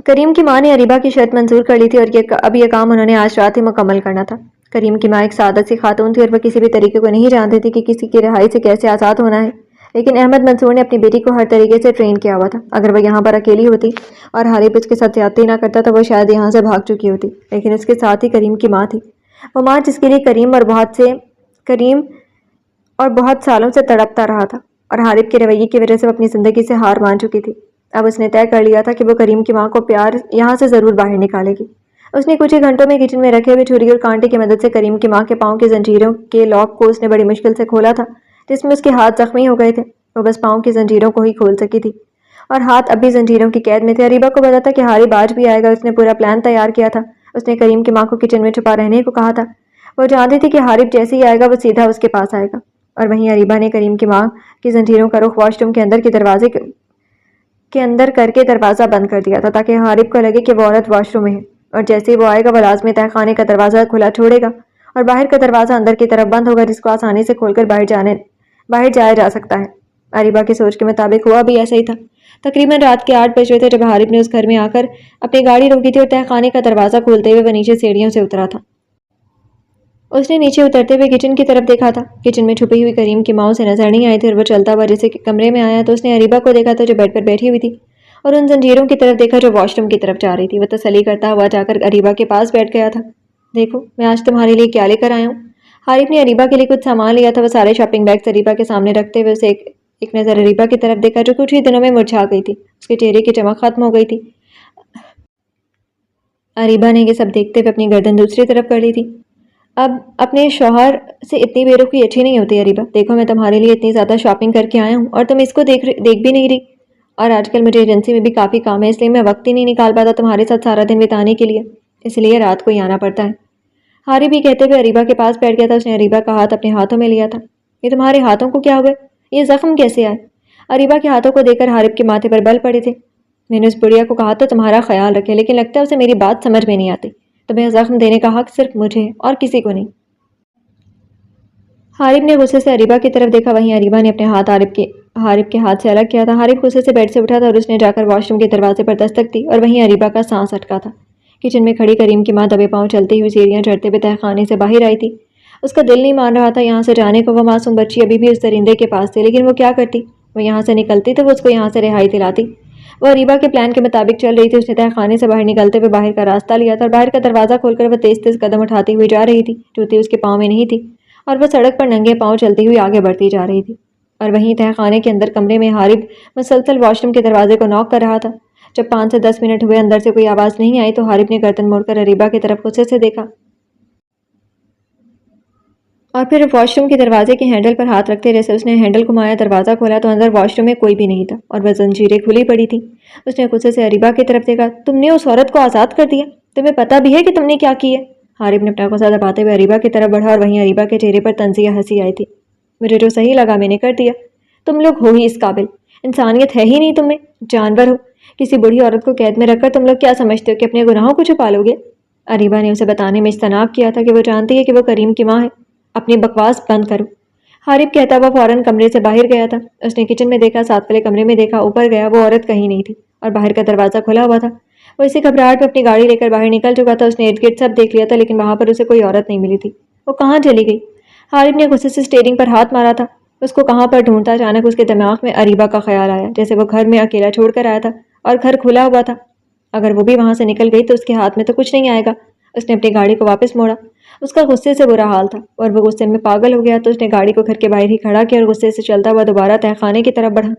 کریم کی ماں نے اریبہ کی شرط منظور کر لی تھی اور اب یہ کام انہوں نے آج رات ہی مکمل کرنا تھا۔ کریم کی ماں ایک سادہ سی خاتون تھی اور وہ کسی بھی طریقے کو نہیں جانتی تھی کہ کسی کی رہائی سے کیسے آزاد ہونا ہے، لیکن احمد منصور نے اپنی بیٹی کو ہر طریقے سے ٹرین کیا ہوا تھا۔ اگر وہ یہاں پر اکیلی ہوتی اور حارب اس کے ساتھ زیادتی نہ کرتا تو وہ شاید یہاں سے بھاگ چکی ہوتی، لیکن اس کے ساتھ ہی کریم کی ماں تھی، وہ ماں جس کے لیے کریم اور بہت سالوں سے تڑپتا رہا تھا، اور حارب کے رویے کی وجہ سے وہ اپنی زندگی سے ہار مان چکی تھی۔ اب اس نے طے کر لیا تھا کہ وہ کریم کی ماں کو پیار یہاں سے ضرور باہر نکالے گی۔ اس نے کچھ ہی گھنٹوں میں کچن میں رکھے ہوئے چھری اور کانٹے کی مدد سے کریم کی ماں کے پاؤں کی زنجیروں کے لاک کو اس نے بڑی مشکل سے کھولا تھا، جس میں اس کے ہاتھ زخمی ہو گئے تھے۔ وہ بس پاؤں کی زنجیروں کو ہی کھول سکی تھی اور ہاتھ اب بھی زنجیروں کی قید میں تھے۔ اریبہ کو پتا تھا کہ حارب آج بھی آئے گا، اس نے پورا پلان تیار کیا تھا۔ اس نے کریم کی ماں کو کچن میں چھپا رہنے کو کہا تھا۔ وہ جانتی تھی کہ حارب جیسے ہی آئے گا وہ سیدھا اس کے پاس آئے گا، اور وہیں اریبہ نے کریم کی ماں کی زنجیروں کا رخ واش روم کے اندر کے دروازے کے اندر کر کے دروازہ بند کر دیا تھا تاکہ حارب کو لگے کہ وہ عورت واش روم میں ہے، اور جیسے ہی وہ آئے گا وہ لازمی تہہ خانے کا دروازہ کھلا چھوڑے گا اور باہر کا دروازہ اندر کی طرف بند ہوگا، جس کو آسانی سے کھول کر باہر جایا جا سکتا ہے۔ اریبہ کی سوچ کے مطابق ہوا بھی ایسا ہی تھا۔ تقریباً رات کے 8 بج رہے تھے جب حارب نے اس گھر میں آ کر اپنی گاڑی روکی تھی اور تہہ خانے کا دروازہ کھولتے ہوئے وہ نیچے سیڑھیوں سے اترا تھا۔ اس نے نیچے اترتے ہوئے کچن کی طرف دیکھا تھا۔ کچن میں چھپی ہوئی کریم کی ماں اسے نظر نہیں آئی تھی اور وہ چلتا ہوا جیسے کمرے میں آیا تو اس نے اریبہ کو دیکھا تھا جو بیڈ پر بیٹھی ہوئی تھی، اور ان زنجیروں کی طرف دیکھا جو واش روم کی طرف جا رہی تھی۔ وہ تسلی کرتا ہوا جا کر اریبہ کے پاس بیٹھ گیا تھا۔ دیکھو میں آج تمہارے لیے کیا لے کر آیا ہوں۔ حارب نے اریبہ کے لیے کچھ سامان لیا تھا۔ وہ سارے شاپنگ بیگز اریبہ کے سامنے رکھتے ہوئے اسے ایک نظر اریبہ کی طرف دیکھا جو کچھ ہی دنوں میں مرجھا گئی تھی، اس کے چہرے کی چمک ختم ہو گئی تھی۔ اریبہ نے یہ سب دیکھتے ہوئے اپنی گردن دوسری طرف کر لی تھی۔ اب اپنے شوہر سے اتنی بے رخی اچھی نہیں ہوتی اریبہ۔ دیکھو میں تمہارے لیے اتنی زیادہ شاپنگ کر کے آیا ہوں اور تم اس کو دیکھ بھی نہیں رہی، اور آج کل مجھے ایجنسی میں بھی کافی کام ہے، اس لیے میں وقت ہی نہیں نکال پاتا تمہارے ساتھ سارا دن بتانے کے لیے، اس لیے رات کو ہی آنا پڑتا ہے۔ حارب بھی کہتے ہوئے اریبہ کے پاس بیٹھ گیا تھا۔ اس نے اریبہ کا ہاتھ اپنے ہاتھوں میں لیا تھا۔ یہ تمہارے ہاتھوں کو کیا ہوئے؟ یہ زخم کیسے آئے؟ اریبہ کے ہاتھوں کو دیکھ کر حارب کے ماتھے پر بل پڑے تھے۔ میں نے اس بڑھیا کو کہا تو تمہارا خیال رکھے، لیکن لگتا ہے اسے میری بات سمجھ میں نہیں آتی۔ تمہیں زخم دینے کا حق صرف مجھے اور کسی کو نہیں۔ حارب نے غصے سے اریبہ کی طرف دیکھا، وہیں اریبہ نے اپنے ہاتھ حارب کے ہاتھ سے الگ کیا تھا۔ حارب غصے سے بیڈ سے اٹھا تھا اور اس نے جا کر واش روم کے دروازے پر دستک دی، اور وہیں اریبہ کا سانس اٹکا تھا۔ کچن میں کھڑی کریم کی ماں دبے پاؤں چلتی ہوئی سیڑھیاں چڑھتے ہوئے تہہ خانے سے باہر آئی تھی۔ اس کا دل نہیں مان رہا تھا یہاں سے جانے کو۔ وہ معصوم بچی ابھی بھی اس درندے کے پاس تھی، لیکن وہ کیا کرتی؟ وہ یہاں سے نکلتی تو وہ اس کو یہاں سے رہائی دلاتی۔ وہ اریبہ کے پلان کے مطابق چل رہی تھی۔ اس نے تہہ خانے سے باہر نکلتے ہوئے باہر کا راستہ لیا تھا اور باہر کا دروازہ کھول کر وہ تیز تیز قدم اٹھاتی ہوئی جا رہی تھی۔ جوتی اس کے پاؤں میں نہیں تھی اور وہ سڑک پر ننگے پاؤں چلتی ہوئی آگے بڑھتی جا رہی تھی۔ اور وہیں تہہ خانے کے اندر کمرے میں حارب مسلسل واش روم کے دروازے کو نوک کر رہا تھا۔ جب 5 سے 10 منٹ ہوئے اندر سے کوئی آواز نہیں آئی تو حارب نے گردن موڑ کر اریبہ کی طرف غصے سے دیکھا، اور پھر واش روم کے دروازے کے ہینڈل پر ہاتھ رکھتے جیسے اس نے ہینڈل گھمایا، دروازہ کھولا تو اندر واش روم میں کوئی بھی نہیں تھا اور وہ زنجیریں کھلی پڑی تھیں۔ اس نے غصے سے اریبہ کی طرف دیکھا، تم نے اس عورت کو آزاد کر دیا؟ تمہیں پتہ بھی ہے کہ تم نے کیا کی ہے؟ حارب نے اپنا غصہ دباتے ہوئے اریبہ کی طرف بڑھا اور وہیں اریبہ کے چہرے پر طنزیہ ہنسی آئی تھی۔ مجھے جو صحیح لگا میں نے کر دیا۔ تم لوگ ہو ہی اس قابل، انسانیت ہے ہی نہیں تم میں، جانور ہو۔ کسی بوڑھی عورت کو قید میں رکھ کر تم لوگ کیا سمجھتے ہو کہ اپنے گناہوں کو چھپا لو گے؟ اریبہ نے اسے بتانے میں اجتناب کیا تھا کہ وہ جانتی ہے کہ وہ کریم کی ماں ہے۔ اپنی بکواس بند کرو، حارب کہتا وہ فوراً کمرے سے باہر گیا تھا۔ اس نے کچن میں دیکھا، ساتھ والے کمرے میں دیکھا، اوپر گیا، وہ عورت کہیں نہیں تھی اور باہر کا دروازہ کھلا ہوا تھا۔ وہ اسی گھبراہٹ میں اپنی گاڑی لے کر باہر نکل چکا تھا۔ اس نے ارد گرد سب دیکھ لیا تھا لیکن وہاں پر اسے کوئی عورت نہیں ملی تھی۔ وہ کہاں چلی گئی؟ حارب نے غصے سے اسٹیئرنگ پر ہاتھ مارا تھا۔ اس کو کہاں پر ڈھونڈتا، اچانک اس کے دماغ میں اریبہ کا خیال آیا، جیسے وہ گھر میں اکیلا چھوڑ کر آیا تھا اور گھر کھلا ہوا تھا۔ اگر وہ بھی وہاں سے نکل گئی تو اس کے ہاتھ میں تو کچھ نہیں آئے گا۔ اس نے اپنی گاڑی کو واپس موڑا۔ اس کا غصے سے برا حال تھا اور وہ غصے میں پاگل ہو گیا، تو اس نے گاڑی کو گھر کے باہر ہی کھڑا کیا اور غصے سے چلتا ہوا دوبارہ تہہ خانے کی طرف بڑھا۔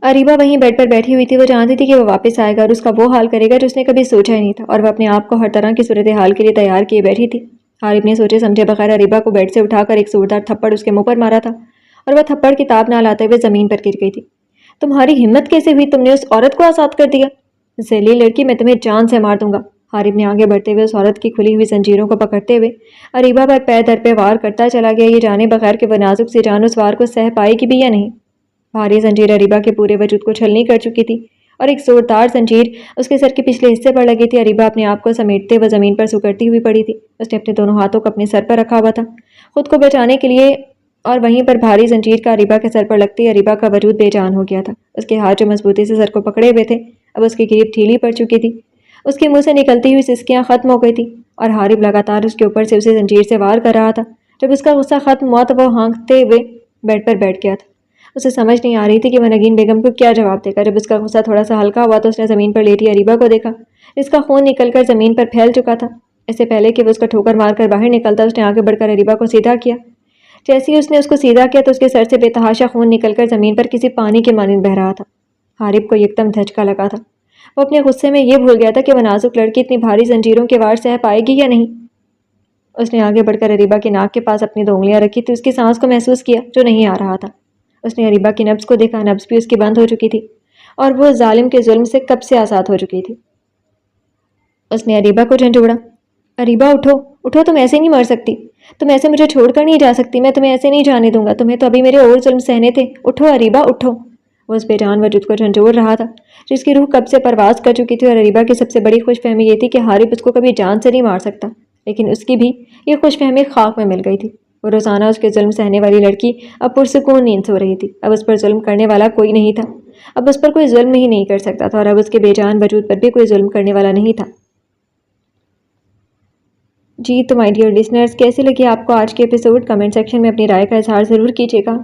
اریبہ وہیں بیڈ پر بیٹھی ہوئی تھی۔ وہ جانتی تھی کہ وہ واپس آئے گا اور اس کا وہ حال کرے گا جو اس نے کبھی سوچا ہی نہیں تھا، اور وہ اپنے آپ کو ہر طرح کی صورتحال کے لیے تیار کیے بیٹھی تھی۔ حارب نے سوچے سمجھے بغیر اریبہ کو بیڈ سے اٹھا کر ایک زوردار تھپڑ اس کے منہ پر مارا تھا اور وہ تھپڑ کی تاب نہ لاتے ہوئے زمین پر گر گئی تھی۔ تمہاری ہمت کیسے ہوئی؟ تم نے اس عورت کو آزاد کر دیا؟ ذلیل لڑکی، میں تمہیں جان سے مار دوں گا۔ حارب نے آگے بڑھتے ہوئے اس عورت کی کھلی ہوئی زنجیروں کو پکڑتے ہوئے اریبہ پر پے در پہ وار کرتا چلا گیا، یہ جانے بغیر کہ وہ نازک سی جان اس وار کو سہ پائے گی بھی یا نہیں۔ بھاری زنجیر اریبہ کے پورے وجود کو چھلنی کر چکی تھی اور ایک زوردار زنجیر اس کے سر کے پچھلے حصے پر لگی تھی۔ اریبہ اپنے آپ کو سمیٹتے ہوئے زمین پر سکڑتی ہوئی پڑی تھی۔ اس نے اپنے دونوں ہاتھوں کو اپنے سر پر رکھا ہوا تھا خود کو بچانے کے لیے، اور وہیں پر بھاری زنجیر کا اریبہ کے سر پر لگتے اریبہ کا وجود بے جان ہو گیا تھا۔ اس کے ہاتھ جو مضبوطی سے سر کو پکڑے ہوئے تھے اب اس کی گریب ڈھیلی پڑ چکی تھی۔ اس کے منہ سے نکلتی ہوئی سسکیاں ختم ہو گئی تھی اور حارب لگاتار اس کے اوپر سے اسے زنجیر سے وار کر رہا تھا۔ جب اس کا غصہ ختم ہوا تو وہ ہانکتے ہوئے بیڈ پر بیٹھ گیا تھا۔ اسے سمجھ نہیں آ رہی تھی کہ وہ نگین بیگم کو کیا جواب دے گا۔ جب اس کا غصہ تھوڑا سا ہلکا ہوا تو اس نے زمین پر لیٹی اریبہ کو دیکھا، جس کا خون نکل کر زمین پر پھیل چکا تھا۔ اس سے پہلے کہ وہ اس کا ٹھوکر مار کر باہر نکلتا، اس نے آگے بڑھ کر اریبہ کو سیدھا کیا۔ جیسے ہی اس نے اس کو سیدھا کیا تو اس کے سر سے بے تحاشا خون نکل کر زمین پر کسی پانی کے مانند بہہ رہا تھا۔ حارب کو یکدم دھچکا لگا تھا۔ وہ اپنے غصے میں یہ بھول گیا تھا کہ وہ نازک لڑکی اتنی بھاری زنجیروں کے وار سہ پائے گی یا نہیں۔ اس نے آگے بڑھ کر اریبہ کے ناک کے پاس اپنی 2 انگلیاں رکھی تھی، اس کی سانس کو محسوس کیا جو نہیں آ رہا تھا۔ اس نے اریبہ کی نبض کو دیکھا، نبض بھی اس کی بند ہو چکی تھی اور وہ ظالم کے ظلم سے کب سے آزاد ہو چکی تھی۔ اس نے اریبہ کو جھنجھوڑا، اریبہ اٹھو، اٹھو، تم ایسے نہیں مر سکتی، تم ایسے مجھے چھوڑ کر نہیں جا سکتی، میں تمہیں ایسے نہیں جانے دوں گا، تمہیں تو ابھی میرے اور ظلم سہنے تھے، اٹھو اریبہ اٹھو۔ وہ اس بے جان وجود کو جھنجھوڑ رہا تھا جس کی روح کب سے پرواز کر چکی تھی، اور اریبہ کی سب سے بڑی خوش فہمی یہ تھی کہ حارب اس کو کبھی جان سے نہیں مار سکتا، لیکن اس کی بھی یہ خوش فہمی خاک میں مل گئی تھی۔ وہ روزانہ اس کے ظلم سہنے والی لڑکی اب پرسکون نیند سو رہی تھی۔ اب اس پر ظلم کرنے والا کوئی نہیں تھا، اب اس پر کوئی ظلم ہی نہیں کر سکتا تھا، اور اب اس کے بے جان وجود پر بھی کوئی ظلم کرنے والا نہیں تھا۔ جی تو مائی ڈیئر لسنرز، کیسے لگی آپ کو آج کے ایپیسوڈ؟ کمنٹ سیکشن میں اپنی رائے کا اظہار ضرور کیجیے گا۔